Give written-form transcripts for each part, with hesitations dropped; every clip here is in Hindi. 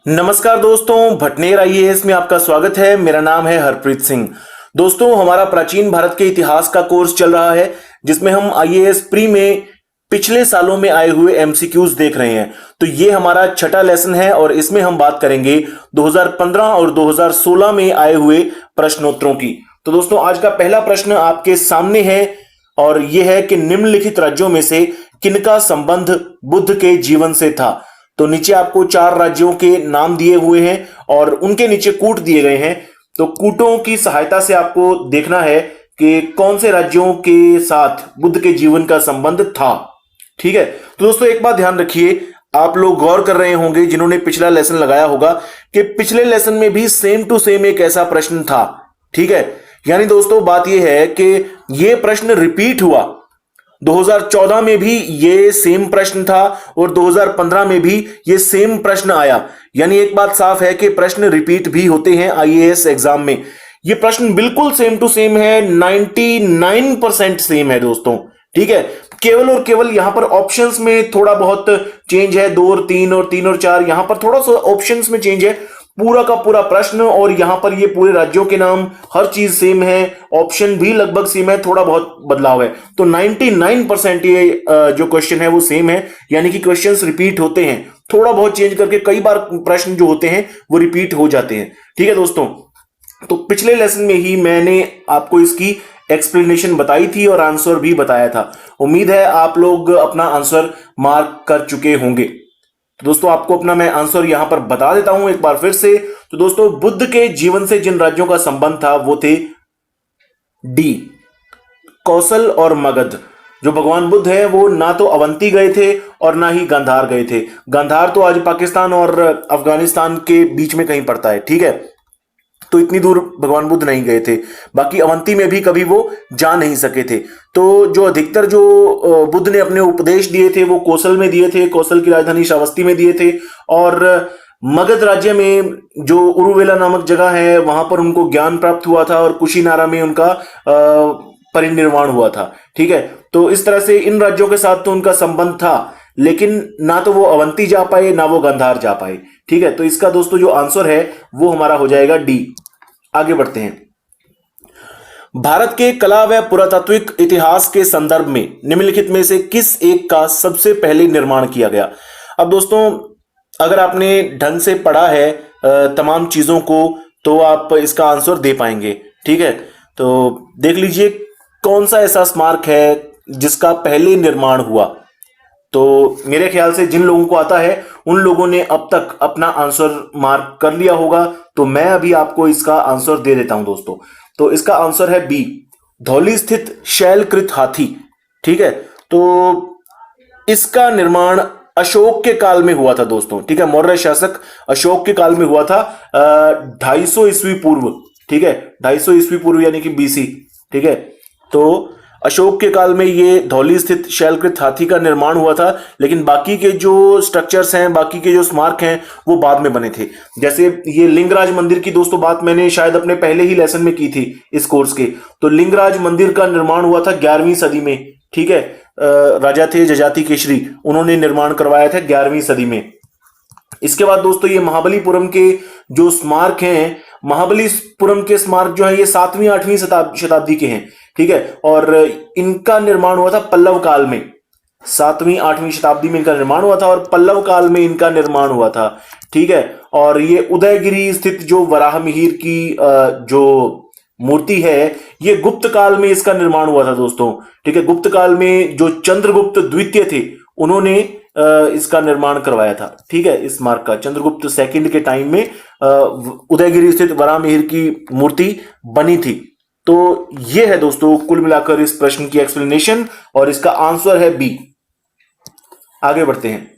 नमस्कार दोस्तों, भटनेर आईएएस में आपका स्वागत है। मेरा नाम है हरप्रीत सिंह। दोस्तों, हमारा प्राचीन भारत के इतिहास का कोर्स चल रहा है जिसमें हम आईएएस प्री में पिछले सालों में आए हुए एमसीक्यूज देख रहे हैं। तो ये हमारा छठा लेसन है और इसमें हम बात करेंगे 2015 और 2016 में आए हुए प्रश्नोत्तरों की। तो दोस्तों, आज का पहला प्रश्न आपके सामने है और यह है कि निम्नलिखित राज्यों में से किनका संबंध बुद्ध के जीवन से था। तो नीचे आपको 4 राज्यों के नाम दिए हुए हैं और उनके नीचे कूट दिए गए हैं। तो कूटों की सहायता से आपको देखना है कि कौन से राज्यों के साथ बुद्ध के जीवन का संबंध था। ठीक है, तो दोस्तों एक बात ध्यान रखिए, आप लोग गौर कर रहे होंगे जिन्होंने पिछला लेसन लगाया होगा कि पिछले लेसन में भी सेम टू सेम एक ऐसा प्रश्न था। ठीक है, यानी दोस्तों बात यह है कि यह प्रश्न रिपीट हुआ। 2014 में भी ये सेम प्रश्न था और 2015 में भी ये सेम प्रश्न आया। यानी एक बात साफ है कि प्रश्न रिपीट भी होते हैं आईएएस एग्जाम में। ये प्रश्न बिल्कुल सेम टू सेम है, 99% सेम है दोस्तों। ठीक है, केवल और केवल यहां पर ऑप्शंस में थोड़ा बहुत चेंज है, 2 और 3 और 3 और 4, यहां पर थोड़ा सा ऑप्शंस में चेंज है। पूरा का पूरा प्रश्न और यहां पर ये पूरे राज्यों के नाम हर चीज सेम है, ऑप्शन भी लगभग सेम है, थोड़ा बहुत बदलाव है। तो 99% ये जो क्वेश्चन है वो सेम है, यानी कि क्वेश्चंस रिपीट होते हैं, थोड़ा बहुत चेंज करके कई बार प्रश्न जो होते हैं वो रिपीट हो जाते हैं। ठीक है दोस्तों, तो पिछले लेसन में ही मैंने आपको इसकी एक्सप्लेनेशन बताई थी और आंसर भी बताया था। उम्मीद है आप लोग अपना आंसर मार्क कर चुके होंगे। तो दोस्तों आपको अपना मैं आंसर यहां पर बता देता हूं एक बार फिर से। तो दोस्तों, बुद्ध के जीवन से जिन राज्यों का संबंध था वो थे डी, कौशल और मगध। जो भगवान बुद्ध है वो ना तो अवंती गए थे और ना ही गांधार गए थे। गांधार तो आज पाकिस्तान और अफगानिस्तान के बीच में कहीं पड़ता है। ठीक है, तो इतनी दूर भगवान बुद्ध नहीं गए थे। बाकी अवंती में भी कभी वो जा नहीं सके थे। तो जो अधिकतर जो बुद्ध ने अपने उपदेश दिए थे वो कौशल में दिए थे, कौशल की राजधानी श्रावस्ती में दिए थे। और मगध राज्य में जो उरुवेला नामक जगह है वहां पर उनको ज्ञान प्राप्त हुआ था और कुशीनारा में उनका परिनिर्वाण हुआ था। ठीक है, तो इस तरह से इन राज्यों के साथ तो उनका संबंध था, लेकिन ना तो वो अवंती जा पाए ना वो गांधार जा पाए। ठीक है, तो इसका दोस्तों जो आंसर है वो हमारा हो जाएगा डी। आगे बढ़ते हैं। भारत के कला व पुरातात्विक इतिहास के संदर्भ में निम्नलिखित में से किस एक का सबसे पहले निर्माण किया गया। अब दोस्तों, अगर आपने ढंग से पढ़ा है तमाम चीजों को तो आप इसका आंसर दे पाएंगे। ठीक है, तो देख लीजिए कौन सा ऐसा स्मारक है जिसका पहले निर्माण हुआ। तो मेरे ख्याल से जिन लोगों को आता है उन लोगों ने अब तक अपना आंसर मार्क कर लिया होगा। तो मैं अभी आपको इसका आंसर दे देता हूं दोस्तों। तो इसका आंसर है बी, धौली स्थित शैलकृत हाथी। ठीक है, तो इसका निर्माण अशोक के काल में हुआ था दोस्तों। ठीक है, मौर्य शासक अशोक के काल में हुआ था 250 ईस्वी पूर्व। ठीक है, 250 ईस्वी पूर्व यानी कि बीसी। ठीक है, तो अशोक के काल में ये धौली स्थित शैलकृत हाथी का निर्माण हुआ था, लेकिन बाकी के जो स्ट्रक्चर्स हैं, बाकी के जो स्मारक हैं वो बाद में बने थे। जैसे ये लिंगराज मंदिर की दोस्तों बात मैंने शायद अपने पहले ही लेसन में की थी इस कोर्स के। तो लिंगराज मंदिर का निर्माण हुआ था 11वीं सदी में। ठीक है, राजा थे जजाति केशरी, उन्होंने निर्माण करवाया था 11वीं सदी में। इसके बाद दोस्तों ये महाबलीपुरम के जो स्मारक हैं, महाबलीपुरम के स्मारक जो है ये 7वीं 8वीं शताब्दी के हैं। ठीक है, और इनका निर्माण हुआ था पल्लव काल में। 7वीं 8वीं शताब्दी में इनका निर्माण हुआ था और पल्लव काल में इनका निर्माण हुआ था। ठीक है, और ये उदयगिरी स्थित जो वराहमिहिर की जो मूर्ति है ये गुप्त काल में इसका निर्माण हुआ था दोस्तों। ठीक है, गुप्त काल में जो चंद्रगुप्त द्वितीय थे उन्होंने इसका निर्माण करवाया था। ठीक है, इस स्मारक का चंद्रगुप्त सेकंड के टाइम में उदयगिरी स्थित वराहमिहिर की मूर्ति बनी थी। तो यह है दोस्तों कुल मिलाकर इस प्रश्न की एक्सप्लेनेशन और इसका आंसर है बी। आगे बढ़ते हैं।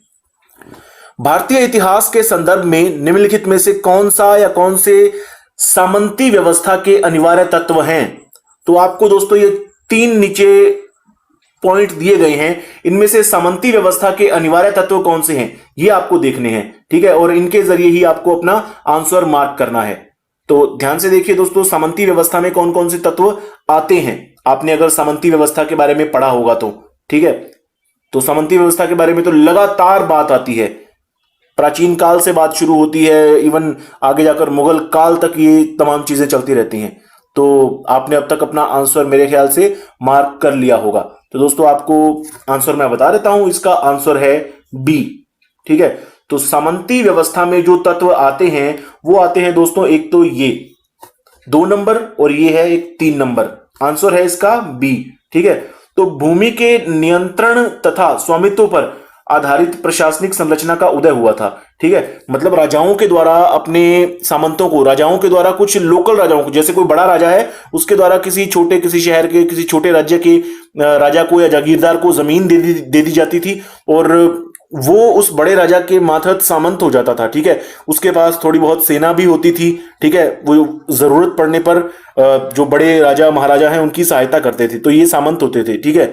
भारतीय इतिहास के संदर्भ में निम्नलिखित में से कौन सा या कौन से सामंती व्यवस्था के अनिवार्य तत्व हैं। तो आपको दोस्तों ये 3 नीचे पॉइंट दिए गए हैं, इनमें से सामंती व्यवस्था के अनिवार्य तत्व कौन से हैं ये आपको देखने हैं। ठीक है, और इनके जरिए ही आपको अपना आंसर मार्क करना है। तो ध्यान से देखिए दोस्तों, सामंती व्यवस्था में कौन कौन से तत्व आते हैं। आपने अगर सामंती व्यवस्था के बारे में पढ़ा होगा तो ठीक है, तो सामंती व्यवस्था के बारे में तो लगातार बात आती है। प्राचीन काल से बात शुरू होती है, इवन आगे जाकर मुगल काल तक ये तमाम चीजें चलती रहती हैं। तो आपने अब तक अपना आंसर मेरे ख्याल से मार्क कर लिया होगा। तो दोस्तों आपको आंसर मैं बता देता हूं, इसका आंसर है बी। ठीक है, तो सामंती व्यवस्था में जो तत्व आते हैं वो आते हैं दोस्तों, एक तो ये 2 नंबर और ये है एक 3 नंबर। आंसर है इसका बी। ठीक है, तो भूमि के नियंत्रण तथा स्वामित्व पर आधारित प्रशासनिक संरचना का उदय हुआ था। ठीक है, मतलब राजाओं के द्वारा अपने सामंतों को, राजाओं के द्वारा कुछ लोकल राजाओं को, जैसे कोई बड़ा राजा है उसके द्वारा किसी शहर के, किसी छोटे राज्य के राजा को या जागीरदार को जमीन दे दी जाती थी, और वो उस बड़े राजा के मातहत सामंत हो जाता था। ठीक है, उसके पास थोड़ी बहुत सेना भी होती थी। ठीक है, वो जरूरत पड़ने पर जो बड़े राजा महाराजा हैं उनकी सहायता करते थे, तो ये सामंत होते थे। ठीक है,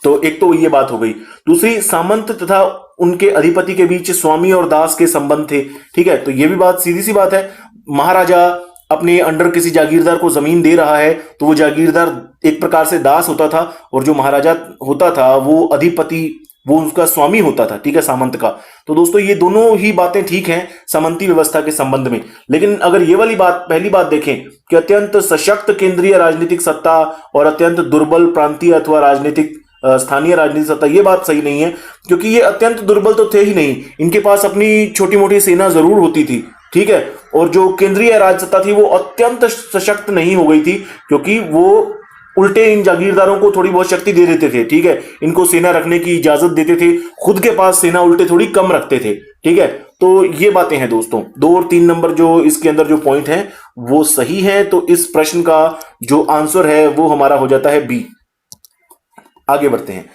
तो एक तो ये बात हो गई। दूसरी, सामंत तथा उनके अधिपति के बीच स्वामी और दास के संबंध थे। ठीक है, तो ये भी बात सीधी सी बात है, महाराजा अपने अंडर किसी जागीरदार को जमीन दे रहा है तो वो जागीरदार एक प्रकार से दास होता था, और जो महाराजा होता था वो अधिपति, वो उसका स्वामी होता था। ठीक है, सामंत का। तो दोस्तों ये दोनों ही बातें ठीक हैं सामंती व्यवस्था के संबंध में। लेकिन अगर ये वाली बात, पहली बात देखें कि अत्यंत सशक्त केंद्रीय राजनीतिक सत्ता और अत्यंत दुर्बल प्रांतीय अथवा राजनीतिक स्थानीय राजनीतिक सत्ता, ये बात सही नहीं है, क्योंकि ये अत्यंत दुर्बल तो थे ही नहीं, इनके पास अपनी छोटी मोटी सेना जरूर होती थी। ठीक है, और जो केंद्रीय राज सत्ता थी वो अत्यंत सशक्त नहीं हो गई थी, क्योंकि वो उल्टे इन जागीरदारों को थोड़ी बहुत शक्ति दे देते थे। ठीक है, इनको सेना रखने की इजाजत देते थे, खुद के पास सेना उल्टे थोड़ी कम रखते थे। ठीक है, तो ये बातें हैं दोस्तों। 2 और 3 नंबर जो इसके अंदर जो पॉइंट हैं वो सही हैं, तो इस प्रश्न का जो आंसर है वो हमारा हो जाता है बी। आगे बढ़ते हैं।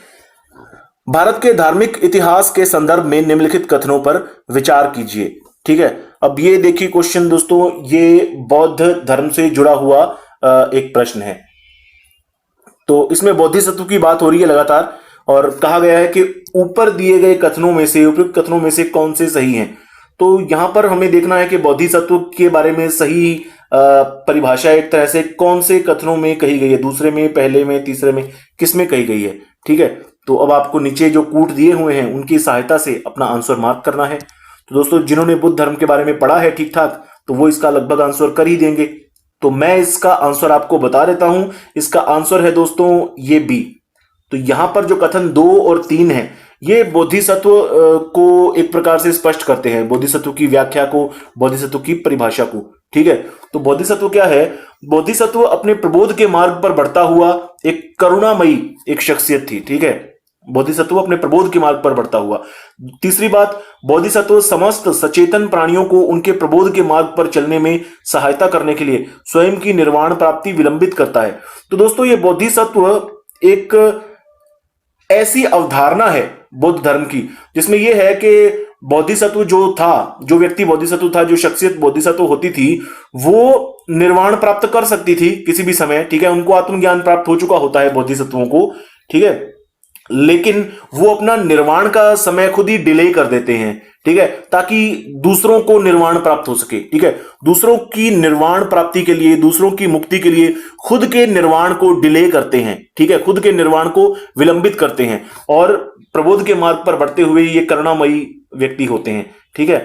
भारत के धार्मिक इतिहास के संदर्भ में निम्नलिखित कथनों पर विचार कीजिए। ठीक है, अब ये देखिए क्वेश्चन दोस्तों, ये बौद्ध धर्म से जुड़ा हुआ एक प्रश्न है। तो इसमें बोधिसत्व की बात हो रही है लगातार, और कहा गया है कि ऊपर दिए गए कथनों में से, उपयुक्त कथनों में से कौन से सही हैं। तो यहां पर हमें देखना है कि बोधिसत्व के बारे में सही परिभाषा एक तरह से कौन से कथनों में कही गई है, दूसरे में, पहले में, तीसरे में, किस में कही गई है। ठीक है, तो अब आपको नीचे जो कूट दिए हुए हैं उनकी सहायता से अपना आंसर मार्क करना है। तो दोस्तों जिन्होंने बुद्ध धर्म के बारे में पढ़ा है ठीक ठाक, तो वो इसका लगभग आंसर कर ही देंगे। तो मैं इसका आंसर आपको बता देता हूं, इसका आंसर है दोस्तों ये बी। तो यहां पर जो कथन 2 और 3 है ये बोधिसत्व को एक प्रकार से स्पष्ट करते हैं, बोधिसत्व की व्याख्या को, बोधिसत्व की परिभाषा को। ठीक है, तो बोधिसत्व क्या है? बोधिसत्व अपने प्रबोध के मार्ग पर बढ़ता हुआ एक करुणामयी एक शख्सियत थी। ठीक है, बोधिसत्व अपने प्रबोध के मार्ग पर बढ़ता हुआ। तीसरी बात, बोधिसत्व समस्त सचेतन प्राणियों को उनके प्रबोध के मार्ग पर चलने में सहायता करने के लिए स्वयं की निर्वाण प्राप्ति विलंबित करता है। तो दोस्तों ये बोधिसत्व एक ऐसी अवधारणा है बौद्ध धर्म की जिसमें यह है कि बोधिसत्व जो था, जो व्यक्ति बोधिसत्व था, जो शख्सियत बोधिसत्व होती थी, वो निर्वाण प्राप्त कर सकती थी किसी भी समय। ठीक है, उनको आत्मज्ञान प्राप्त हो चुका होता है बोधिसत्वों को। ठीक है, लेकिन वो अपना निर्वाण का समय खुद ही डिले कर देते हैं। ठीक है, ताकि दूसरों को निर्वाण प्राप्त हो सके। ठीक है, दूसरों की निर्वाण प्राप्ति के लिए, दूसरों की मुक्ति के लिए खुद के निर्वाण को डिले करते हैं। ठीक है, खुद के निर्वाण को विलंबित करते हैं, और प्रबोध के मार्ग पर बढ़ते हुए ये करुणामयी व्यक्ति होते हैं। ठीक है,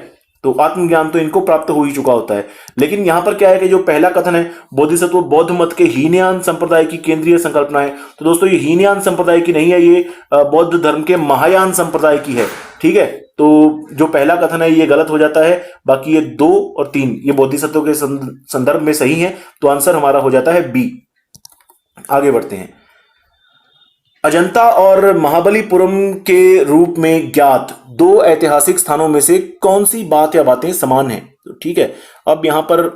तो आत्मज्ञान तो इनको प्राप्त हो ही चुका होता है। लेकिन यहां पर क्या है कि जो पहला कथन है, बोधिसत्व बौद्ध मत के हीनयान संप्रदाय की केंद्रीय संकल्पना है। तो दोस्तों ये हीनयान संप्रदाय की नहीं है, ये बौद्ध धर्म के महायान संप्रदाय की है। ठीक है, तो जो पहला कथन है ये गलत हो जाता है, बाकी ये 2 और 3 ये बोधिसत्व के संदर्भ में सही है। तो आंसर हमारा हो जाता है बी। आगे बढ़ते हैं। अजंता और महाबलीपुरम के रूप में ज्ञात 2 ऐतिहासिक स्थानों में से कौन सी बात या बातें समान हैं? तो ठीक है, अब यहां पर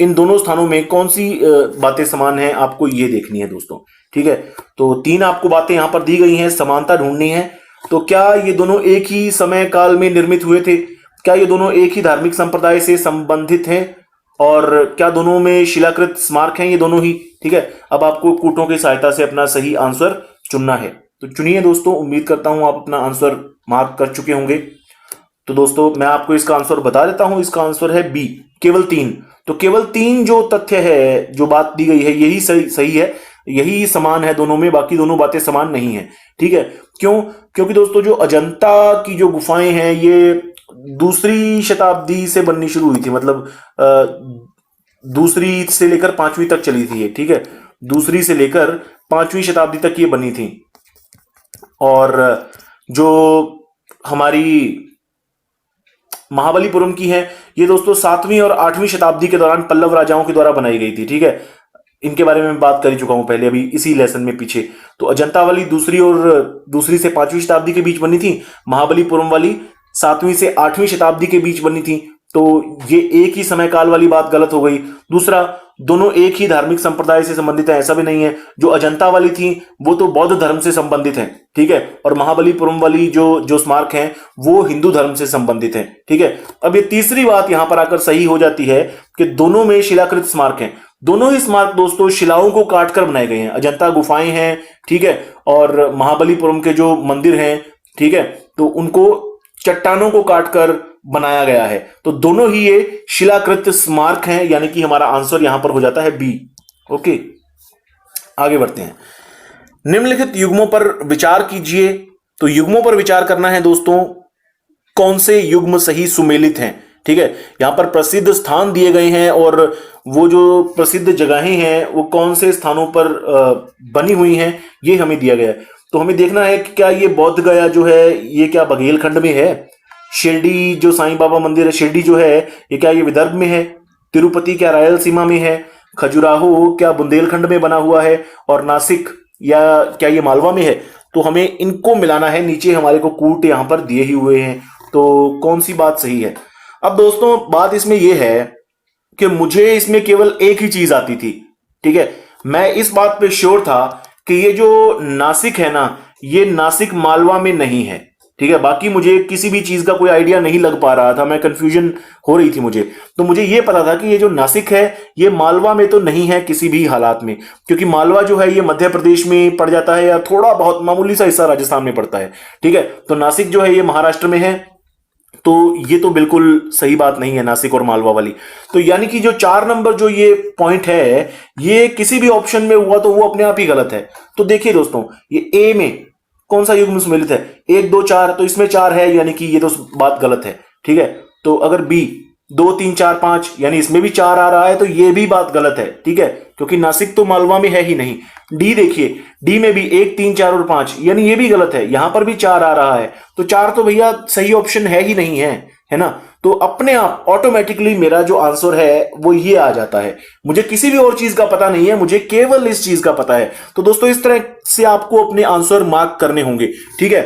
इन दोनों स्थानों में कौन सी बातें समान हैं आपको ये देखनी है दोस्तों। ठीक है, तो 3 आपको बातें यहां पर दी गई हैं, समानता ढूंढनी है। तो क्या ये दोनों एक ही समय काल में निर्मित हुए थे? क्या ये दोनों एक ही धार्मिक संप्रदाय से संबंधित हैं? और क्या दोनों में शिलाकृत स्मारक हैं? ये दोनों ही। ठीक है, अब आपको कूटों की सहायता से अपना सही आंसर चुनना है। तो चुनिए दोस्तों, उम्मीद करता हूं आप अपना आंसर मार्क कर चुके होंगे। तो दोस्तों मैं आपको इसका आंसर बता देता हूं, इसका आंसर है बी, केवल 3। तो केवल 3 जो तथ्य है, जो बात दी गई है, यही सही है। यही समान है दोनों में, बाकी दोनों बातें समान नहीं है। ठीक है, क्यों? क्योंकि दोस्तों जो अजंता की जो गुफाएं हैं ये दूसरी शताब्दी से बननी शुरू हुई थी, मतलब दूसरी से लेकर पांचवी तक चली थी ये। ठीक है, दूसरी से लेकर पांचवी शताब्दी तक ये बनी थी। और जो हमारी महाबलीपुरम की है ये दोस्तों 7वीं और 8वीं शताब्दी के दौरान पल्लव राजाओं के द्वारा बनाई गई थी। ठीक है, इनके बारे में मैं बात कर ही चुका हूं पहले अभी इसी लेसन में पीछे। तो अजंता वाली दूसरी से 5वीं शताब्दी के बीच बनी थी, महाबलीपुरम वाली 7वीं से 8वीं शताब्दी के बीच बनी थी। तो ये एक ही समय काल वाली बात गलत हो गई। दूसरा, दोनों एक ही धार्मिक संप्रदाय से संबंधित है ऐसा भी नहीं है। जो अजंता वाली थी वो तो बौद्ध धर्म से संबंधित है। ठीक है, और महाबलीपुरम वाली जो जो स्मारक हैं वो हिंदू धर्म से संबंधित है। ठीक है, अब ये तीसरी बात यहां पर आकर सही हो जाती है कि दोनों में शिलाकृत स्मारक हैं। दोनों ही स्मारक दोस्तों शिलाओं को काटकर बनाए गए हैं। अजंता गुफाएं हैं, ठीक है, और महाबलीपुरम के जो मंदिर हैं, ठीक है, तो उनको चट्टानों को काटकर बनाया गया है। तो दोनों ही ये शिलाकृत स्मारक हैं, यानी कि हमारा आंसर यहां पर हो जाता है बी। ओके, आगे बढ़ते हैं। निम्नलिखित युग्मों पर विचार कीजिए। तो युग्मों पर विचार करना है दोस्तों, कौन से युग्म सही सुमेलित हैं। ठीक है, यहां पर प्रसिद्ध स्थान दिए गए हैं और वो जो प्रसिद्ध जगहें हैं वो कौन से स्थानों पर बनी हुई हैं ये हमें दिया गया है। तो हमें देखना है कि क्या ये बौद्ध गया जो है ये क्या बघेलखंड में है, शिरडी जो साईं बाबा मंदिर है शिरडी जो है ये क्या ये विदर्भ में है, तिरुपति क्या रायलसीमा में है, खजुराहो क्या बुंदेलखंड में बना हुआ है, और नासिक या क्या ये मालवा में है। तो हमें इनको मिलाना है। नीचे हमारे को कूट यहां पर दिए ही हुए हैं, तो कौन सी बात सही है। अब दोस्तों बात इसमें यह है कि मुझे इसमें केवल एक ही चीज आती थी। ठीक है, मैं इस बात पे श्योर था कि ये जो नासिक है ना ये नासिक मालवा में नहीं है। ठीक है, बाकी मुझे किसी भी चीज का कोई आइडिया नहीं लग पा रहा था, मैं कंफ्यूजन हो रही थी मुझे। तो मुझे ये पता था कि ये जो नासिक है ये मालवा में तो नहीं है किसी भी हालात में, क्योंकि मालवा जो है ये मध्य प्रदेश में पड़ जाता है या थोड़ा बहुत मामूली सा हिस्सा राजस्थान में पड़ता है। ठीक है, तो नासिक जो है ये महाराष्ट्र में है। तो ये तो बिल्कुल सही बात नहीं है नासिक और मालवा वाली। तो यानी कि जो 4 नंबर जो ये पॉइंट है ये किसी भी ऑप्शन में हुआ तो वो अपने आप ही गलत है। तो देखिए दोस्तों, ये ए में कौन सा युग्म सम्मिलित है, 1 2 4, तो इसमें 4 है यानी कि ये तो बात गलत है। ठीक है, तो अगर बी 2 3 4 5 यानी इसमें भी 4 आ रहा है तो ये भी बात गलत है। ठीक है, क्योंकि नासिक तो मालवा में है ही नहीं। डी देखिए, डी में भी 1 3 4 और 5 यानी ये भी गलत है, यहां पर भी 4 आ रहा है। तो 4 तो भैया सही ऑप्शन है ही नहीं है ना। तो अपने आप ऑटोमेटिकली मेरा जो आंसर है वो ये आ जाता है। मुझे किसी भी और चीज का पता नहीं है, मुझे केवल इस चीज का पता है। तो दोस्तों इस तरह से आपको अपने आंसर मार्क करने होंगे। ठीक है,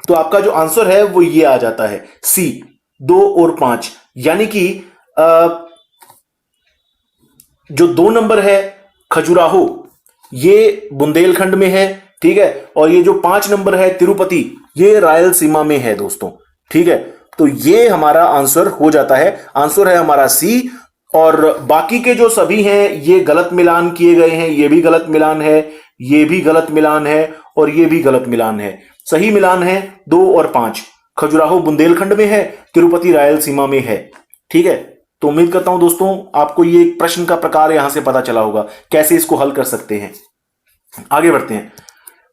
तो आपका जो आंसर है वो ये आ जाता है सी 2 और 5, यानी कि जो 2 नंबर है खजुराहो ये बुंदेलखंड में है। ठीक है, और ये जो 5 नंबर है तिरुपति ये रायलसीमा में है दोस्तों। ठीक है, तो ये हमारा आंसर हो जाता है। आंसर है हमारा सी। और बाकी के जो सभी हैं ये गलत मिलान किए गए हैं, ये भी गलत मिलान है, ये भी गलत मिलान है और ये भी गलत मिलान है। सही मिलान है 2 और 5। खजुराहो बुंदेलखंड में है, तिरुपति रायलसीमा में है। ठीक है, तो उम्मीद करता हूं दोस्तों आपको ये प्रश्न का प्रकार यहां से पता चला होगा, कैसे इसको हल कर सकते हैं। आगे बढ़ते हैं।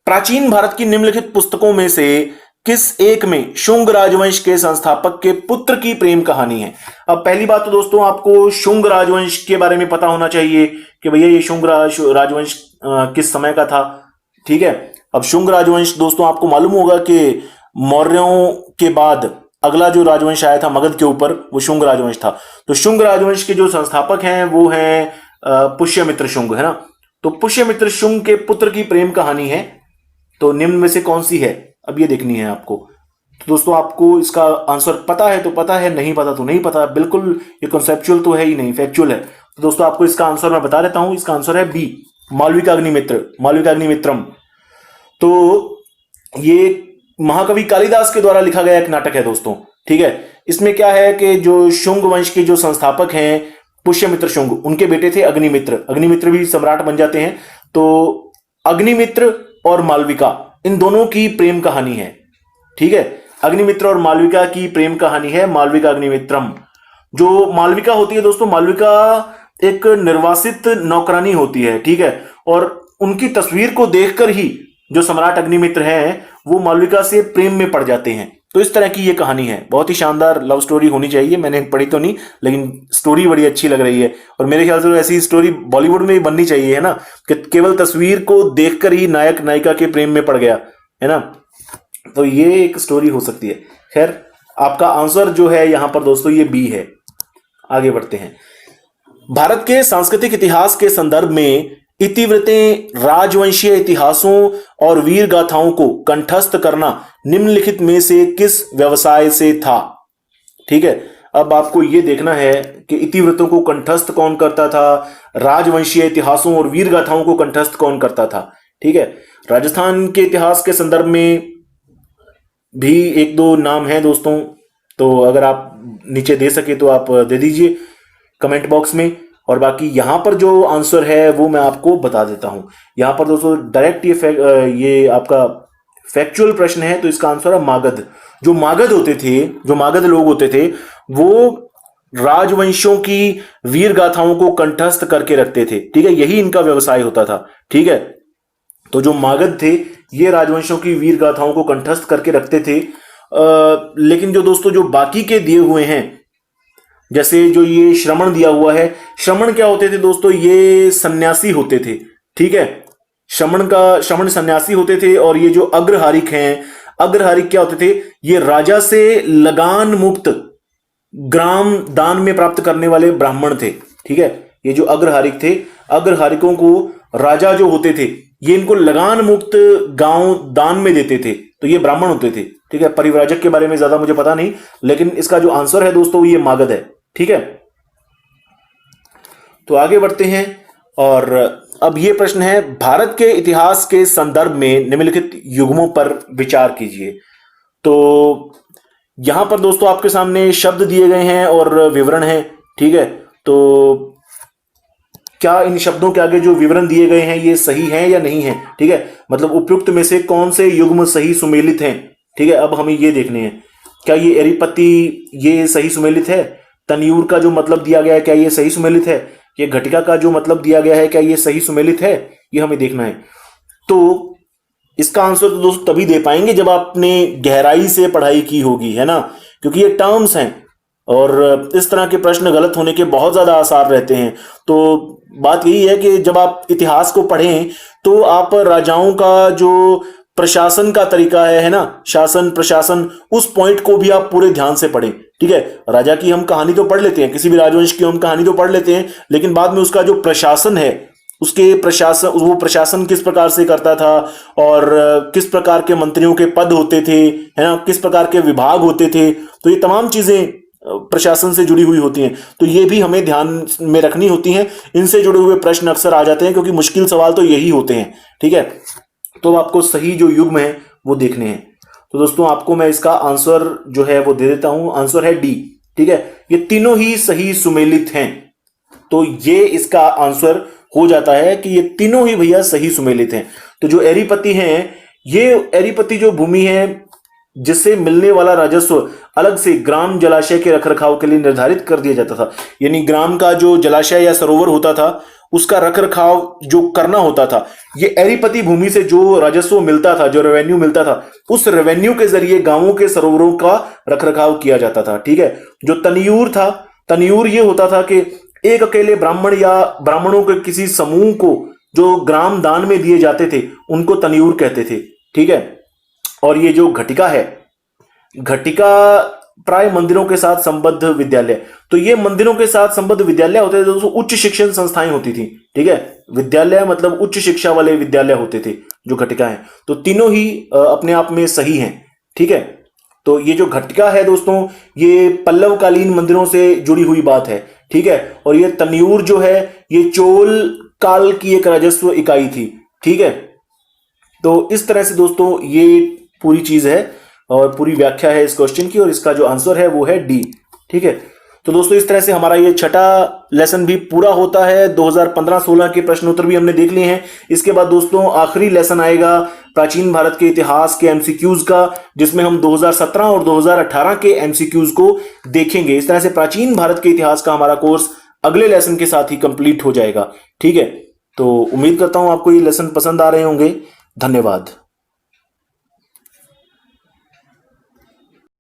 प्राचीन भारत की निम्नलिखित पुस्तकों में से किस एक में शुंग राजवंश के संस्थापक के पुत्र की प्रेम कहानी है। अब पहली बात तो दोस्तों आपको शुंग राजवंश के बारे में पता होना चाहिए कि भैया ये शुंग राजवंश किस समय का था। ठीक है, अब शुंग राजवंश दोस्तों आपको मालूम होगा कि मौर्यों के बाद अगला जो राजवंश आया था मगध के ऊपर वो शुंग राजवंश था। तो शुंग राजवंश के जो संस्थापक हैं वो हैं पुष्यमित्र शुंग, है ना। तो पुष्यमित्र शुंग के पुत्र की प्रेम कहानी है। तो निम्न में से कौन सी है अब ये देखनी है आपको। तो दोस्तों आपको इसका आंसर पता है तो पता है, नहीं पता तो नहीं पता। बिल्कुल ये कॉन्सेप्चुअल तो है ही नहीं, फैक्चुअल है। तो दोस्तों आपको इसका आंसर मैं बता देता हूं, इसका आंसर है बी मालविकाग्निमित्रम। तो ये महाकवि कालिदास के द्वारा लिखा गया एक नाटक है दोस्तों। ठीक है, इसमें क्या है कि जो शुंग वंश के जो संस्थापक हैं पुष्यमित्र शुंग, उनके बेटे थे अग्निमित्र। अग्निमित्र भी सम्राट बन जाते हैं। तो अग्निमित्र और मालविका इन दोनों की प्रेम कहानी है। ठीक है, अग्निमित्र और मालविका की प्रेम कहानी है मालविका अग्निमित्रम। जो मालविका होती है दोस्तों, मालविका एक निर्वासित नौकरानी होती है। ठीक है, और उनकी तस्वीर को देखकर ही जो सम्राट अग्निमित्र हैं वो मालविका से प्रेम में पड़ जाते हैं। तो इस तरह की ये कहानी है। बहुत ही शानदार लव स्टोरी होनी चाहिए। मैंने पढ़ी तो नहीं, लेकिन स्टोरी बड़ी अच्छी लग रही है। और मेरे ख्याल से तो ऐसी स्टोरी बॉलीवुड में ही बननी चाहिए, है ना, कि केवल तस्वीर को देखकर ही नायक नायिका के प्रेम में पड़ गया, है ना। तो ये एक स्टोरी हो सकती है। खैर, आपका आंसर जो है यहां पर दोस्तों ये बी है। आगे बढ़ते हैं। भारत के सांस्कृतिक इतिहास के संदर्भ में इतिवृत्तें, राजवंशीय इतिहासों और वीर गाथाओं को कंठस्थ करना निम्नलिखित में से किस व्यवसाय से था? ठीक है, अब आपको यह देखना है कि इतिवृत्तों को कंठस्थ कौन करता था, राजवंशीय इतिहासों और वीर गाथाओं को कंठस्थ कौन करता था। ठीक है, राजस्थान के इतिहास के संदर्भ में भी एक दो नाम हैं दोस्तों, तो अगर आप नीचे दे सके तो आप दे दीजिए कमेंट बॉक्स में। और बाकी यहां पर जो आंसर है वो मैं आपको बता देता हूं। यहां पर दोस्तों डायरेक्ट ये आपका फैक्चुअल प्रश्न है, तो इसका आंसर है मागध। जो मागध होते थे, जो मागध लोग होते थे, वो राजवंशों की वीर गाथाओं को कंठस्थ करके रखते थे। ठीक है, यही इनका व्यवसाय होता था। ठीक है, तो जो मागध थे ये राजवंशों की वीर गाथाओं को कंठस्थ करके रखते थे। लेकिन जो दोस्तों जो बाकी के दिए हुए हैं, जैसे जो ये श्रमण दिया हुआ है, श्रमण क्या होते थे दोस्तों, ये सन्यासी होते थे। ठीक है, श्रमण सन्यासी होते थे। और ये जो अग्रहारिक हैं, अग्रहारिक क्या होते थे, ये राजा से लगान मुक्त ग्राम दान में प्राप्त करने वाले ब्राह्मण थे। ठीक है, ये जो अग्रहारिक थे, अग्रहारिकों को राजा जो होते थे ये इनको लगान मुक्त गांव दान में देते थे, तो ये ब्राह्मण होते थे। ठीक है, परिव्राजक के बारे में ज्यादा मुझे पता नहीं, लेकिन इसका जो आंसर है दोस्तों ये मागध है। ठीक है, तो आगे बढ़ते हैं। और अब ये प्रश्न है, भारत के इतिहास के संदर्भ में निम्नलिखित युग्मों पर विचार कीजिए। तो यहां पर दोस्तों आपके सामने शब्द दिए गए हैं और विवरण है। ठीक है, तो क्या इन शब्दों के आगे जो विवरण दिए गए हैं ये सही हैं या नहीं है? ठीक है, मतलब उपयुक्त में से कौन से युग्म सही सुमेलित हैं? ठीक है, अब हमें ये देखने हैं, क्या ये एरीपति ये सही सुमेलित है? तनियूर का जो मतलब दिया गया है क्या ये सही सुमेलित है? ये घटिका का जो मतलब दिया गया है क्या ये सही सुमेलित है? ये हमें देखना है। तो इसका आंसर तो दोस्तों तभी दे पाएंगे जब आपने गहराई से पढ़ाई की होगी, है ना, क्योंकि ये टर्म्स हैं और इस तरह के प्रश्न गलत होने के बहुत ज्यादा आसार रहते हैं। तो बात यही है कि जब आप इतिहास को पढ़ें तो आप राजाओं का जो प्रशासन का तरीका है ना, शासन प्रशासन, उस पॉइंट को भी आप पूरे ध्यान से पढ़ें। ठीक है, राजा की हम कहानी तो पढ़ लेते हैं, किसी भी राजवंश की हम कहानी तो पढ़ लेते हैं, लेकिन बाद में उसका जो प्रशासन है, उसके प्रशासन, वो प्रशासन किस प्रकार से करता था और किस प्रकार के मंत्रियों के पद होते थे, है ना, किस प्रकार के विभाग होते थे, तो ये तमाम चीजें प्रशासन से जुड़ी हुई होती हैं। तो ये भी हमें ध्यान में रखनी होती हैं। इनसे जुड़े हुए प्रश्न अक्सर आ जाते हैं क्योंकि मुश्किल सवाल तो यही होते हैं। ठीक है, तो आपको सही जो युग्म है वो देखने हैं। तो दोस्तों आपको मैं इसका आंसर जो है वो दे देता हूं। आंसर है डी। ठीक है, ये तीनों ही सही सुमेलित हैं, तो ये इसका आंसर हो जाता है कि ये तीनों ही भैया सही सुमेलित हैं। तो जो एरीपति हैं, ये एरीपति जो भूमि है जिससे मिलने वाला राजस्व अलग से ग्राम जलाशय के रखरखाव के लिए निर्धारित कर दिया जाता था। यानी ग्राम का जो जलाशय या सरोवर होता था उसका रखरखाव जो करना होता था, ये एरीपति भूमि से जो राजस्व मिलता था, जो रेवेन्यू मिलता था, उस रेवेन्यू के जरिए गांवों के सरोवरों का रखरखाव किया जाता था। ठीक है, जो तनियूर था, तनियूर ये होता था कि एक अकेले ब्राह्मण या ब्राह्मणों के किसी समूह को जो ग्राम दान में दिए जाते थे उनको तनियूर कहते थे। ठीक है, और ये जो घटिका है, घटिका प्राय मंदिरों के साथ संबद्ध विद्यालय, तो ये मंदिरों के साथ संबद्ध विद्यालय होते थे दोस्तों, उच्च शिक्षण संस्थाएं होती थी। ठीक है, विद्यालय मतलब उच्च शिक्षा वाले विद्यालय होते थे जो घटिका है। तो तीनों ही अपने आप में सही हैं। ठीक है, तो ये जो घटिका है दोस्तों ये पल्लवकालीन मंदिरों से जुड़ी हुई बात है। ठीक है, और ये तनियूर जो है ये चोल काल की एक राजस्व इकाई थी। ठीक है, तो इस तरह से दोस्तों ये पूरी चीज है और पूरी व्याख्या है इस क्वेश्चन की, और इसका जो आंसर है वो है डी। ठीक है, तो दोस्तों इस तरह से हमारा ये छठा लेसन भी पूरा होता है। 2015-16 के प्रश्नोत्तर भी हमने देख लिए हैं। इसके बाद दोस्तों आखिरी लेसन आएगा प्राचीन भारत के इतिहास के एमसीक्यूज का, जिसमें हम 2017 और 2018 के एमसीक्यूज को देखेंगे। इस तरह से प्राचीन भारत के इतिहास का हमारा कोर्स अगले लेसन के साथ ही कंप्लीट हो जाएगा। ठीक है, तो उम्मीद करता हूं आपको ये लेसन पसंद आ रहे होंगे। धन्यवाद।